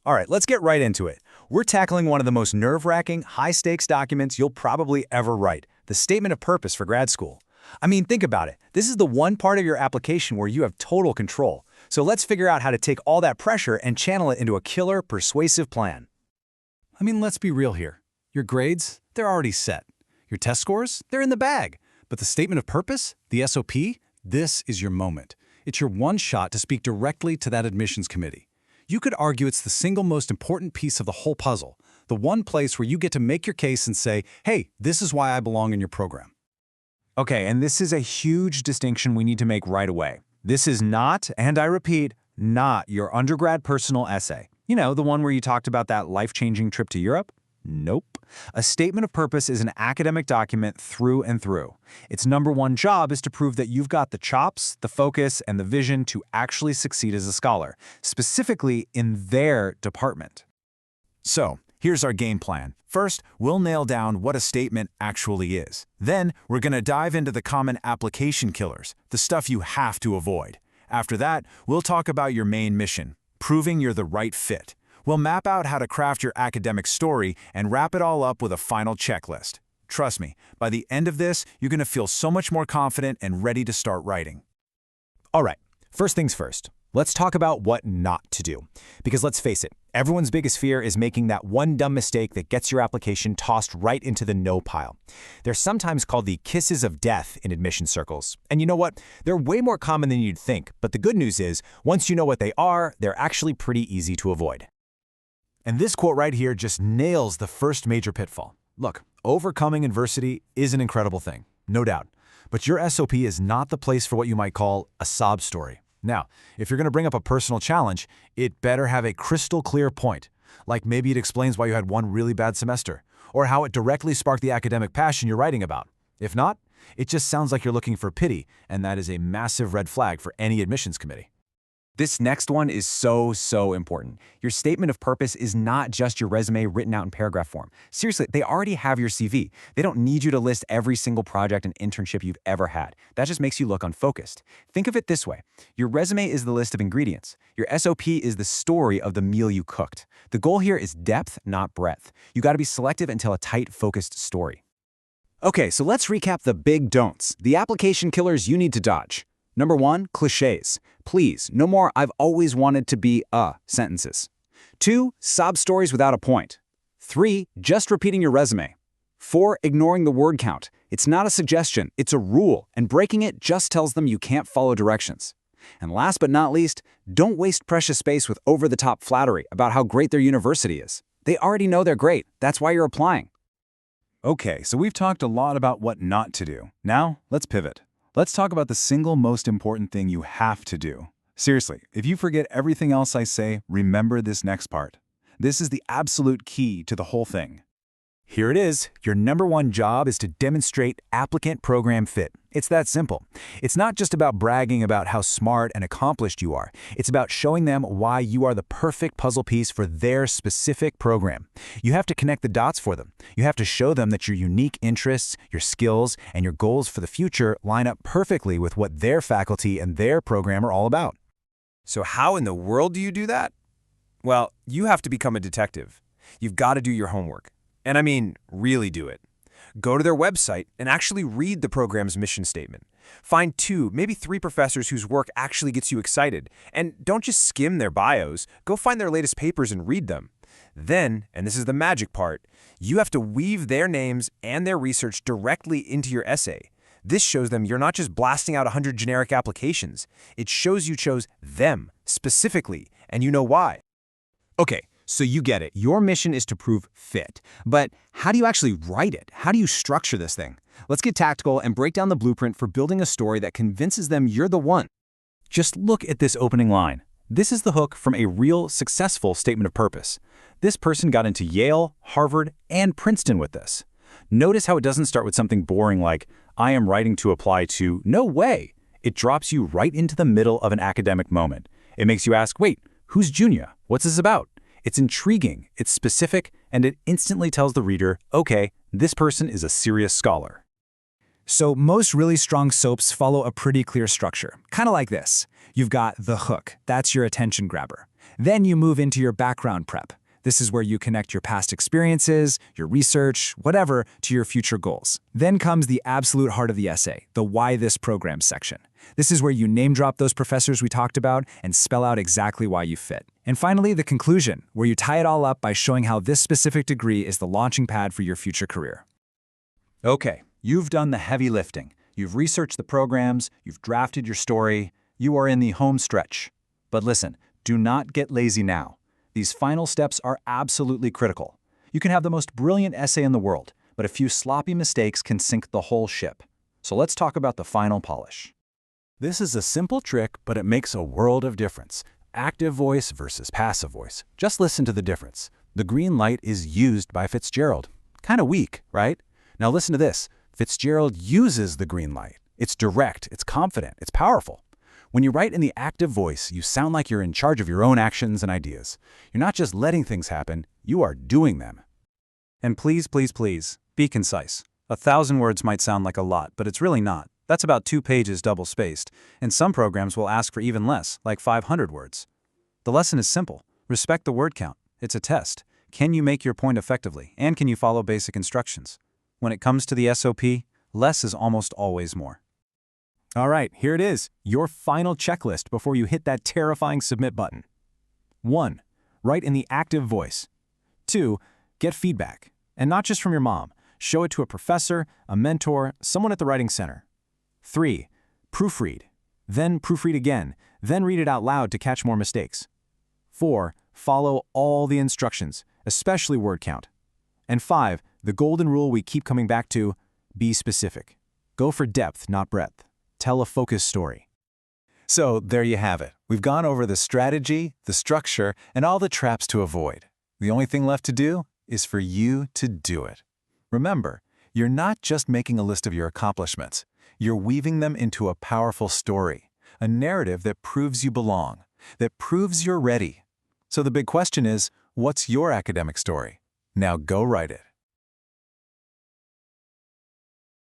All right, let's get right into it. We're tackling one of the most nerve-wracking, high-stakes documents you'll probably ever write, the Statement of Purpose for grad school. I mean, think about it. This is the one part of your application where you have total control. So let's figure out how to take all that pressure and channel it into a killer, persuasive plan. I mean, let's be real here. Your grades, they're already set. Your test scores, they're in the bag. But the Statement of Purpose, the SOP, this is your moment. It's your one shot to speak directly to that admissions committee. You could argue it's the single most important piece of the whole puzzle, the one place where you get to make your case and say, hey, this is why I belong in your program. Okay, and this is a huge distinction we need to make right away. This is not, and I repeat, not your undergrad personal essay. You know, the one where you talked about that life-changing trip to Europe? Nope. A statement of purpose is an academic document through and through. Its number one job is to prove that you've got the chops, the focus, and the vision to actually succeed as a scholar, specifically in their department. So, here's our game plan. First, we'll nail down what a statement actually is. Then, we're going to dive into the common application killers, the stuff you have to avoid. After that, we'll talk about your main mission, proving you're the right fit. We'll map out how to craft your academic story and wrap it all up with a final checklist. Trust me, by the end of this, you're going to feel so much more confident and ready to start writing. All right, first things first. Let's talk about what not to do. Because let's face it, everyone's biggest fear is making that one dumb mistake that gets your application tossed right into the no pile. They're sometimes called the kisses of death in admission circles. And you know what? They're way more common than you'd think, but the good news is, once you know what they are, they're actually pretty easy to avoid. And this quote right here just nails the first major pitfall. Look, overcoming adversity is an incredible thing, no doubt. But your SOP is not the place for what you might call a sob story. Now, if you're going to bring up a personal challenge, it better have a crystal clear point. Like maybe it explains why you had one really bad semester, or how it directly sparked the academic passion you're writing about. If not, it just sounds like you're looking for pity, and that is a massive red flag for any admissions committee. This next one is so important. Your statement of purpose is not just your resume written out in paragraph form. Seriously, they already have your CV. They don't need you to list every single project and internship you've ever had. That just makes you look unfocused. Think of it this way. Your resume is the list of ingredients. Your SOP is the story of the meal you cooked. The goal here is depth, not breadth. You got to be selective and tell a tight, focused story. Okay, so let's recap the big don'ts, the application killers you need to dodge. Number 1, cliches. Please, no more "I've always wanted to be a" sentences. 2, sob stories without a point. 3, just repeating your resume. 4, ignoring the word count. It's not a suggestion, it's a rule, and breaking it just tells them you can't follow directions. And last but not least, don't waste precious space with over-the-top flattery about how great their university is. They already know they're great. That's why you're applying. Okay, so we've talked a lot about what not to do. Now, let's pivot. Let's talk about the single most important thing you have to do. Seriously, if you forget everything else I say, remember this next part. This is the absolute key to the whole thing. Here it is. Your number one job is to demonstrate applicant program fit. It's that simple. It's not just about bragging about how smart and accomplished you are. It's about showing them why you are the perfect puzzle piece for their specific program. You have to connect the dots for them. You have to show them that your unique interests, your skills, and your goals for the future line up perfectly with what their faculty and their program are all about. So how in the world do you do that? Well, you have to become a detective. You've got to do your homework. And I mean, really do it. Go to their website and actually read the program's mission statement. Find 2, maybe 3 professors whose work actually gets you excited. And don't just skim their bios, go find their latest papers and read them. Then, and this is the magic part, you have to weave their names and their research directly into your essay. This shows them you're not just blasting out 100 generic applications. It shows you chose them, specifically, and you know why. Okay, so you get it. Your mission is to prove fit. But how do you actually write it? How do you structure this thing? Let's get tactical and break down the blueprint for building a story that convinces them you're the one. Just look at this opening line. This is the hook from a real, successful statement of purpose. This person got into Yale, Harvard, and Princeton with this. Notice how it doesn't start with something boring like, "I am writing to apply to." No way! It drops you right into the middle of an academic moment. It makes you ask, wait, who's Junia? What's this about? It's intriguing, it's specific, and it instantly tells the reader, okay, this person is a serious scholar. So most really strong SOPs follow a pretty clear structure, kind of like this. You've got the hook, that's your attention grabber. Then you move into your background prep. This is where you connect your past experiences, your research, whatever, to your future goals. Then comes the absolute heart of the essay, the Why This Program section. This is where you name drop those professors we talked about and spell out exactly why you fit. And finally, the conclusion, where you tie it all up by showing how this specific degree is the launching pad for your future career. Okay, you've done the heavy lifting. You've researched the programs, you've drafted your story, you are in the home stretch. But listen, do not get lazy now. These final steps are absolutely critical. You can have the most brilliant essay in the world, but a few sloppy mistakes can sink the whole ship. So let's talk about the final polish. This is a simple trick, but it makes a world of difference. Active voice versus passive voice. Just listen to the difference. The green light is used by Fitzgerald. Kind of weak, right? Now listen to this. Fitzgerald uses the green light. It's direct, it's confident, it's powerful. When you write in the active voice, you sound like you're in charge of your own actions and ideas. You're not just letting things happen, you are doing them. And please, please, please, be concise. 1,000 words might sound like a lot, but it's really not. That's about 2 pages double-spaced, and some programs will ask for even less, like 500 words. The lesson is simple. Respect the word count. It's a test. Can you make your point effectively, and can you follow basic instructions? When it comes to the SOP, less is almost always more. All right, here it is, your final checklist before you hit that terrifying submit button. 1. Write in the active voice. 2. Get feedback, and not just from your mom. Show it to a professor, a mentor, someone at the writing center. 3. Proofread. Then proofread again, then read it out loud to catch more mistakes. 4. Follow all the instructions, especially word count. And 5. The golden rule we keep coming back to, be specific. Go for depth, not breadth. Tell a focused story. So there you have it. We've gone over the strategy, the structure, and all the traps to avoid. The only thing left to do is for you to do it. Remember, you're not just making a list of your accomplishments. You're weaving them into a powerful story, a narrative that proves you belong, that proves you're ready. So the big question is, what's your academic story? Now go write it.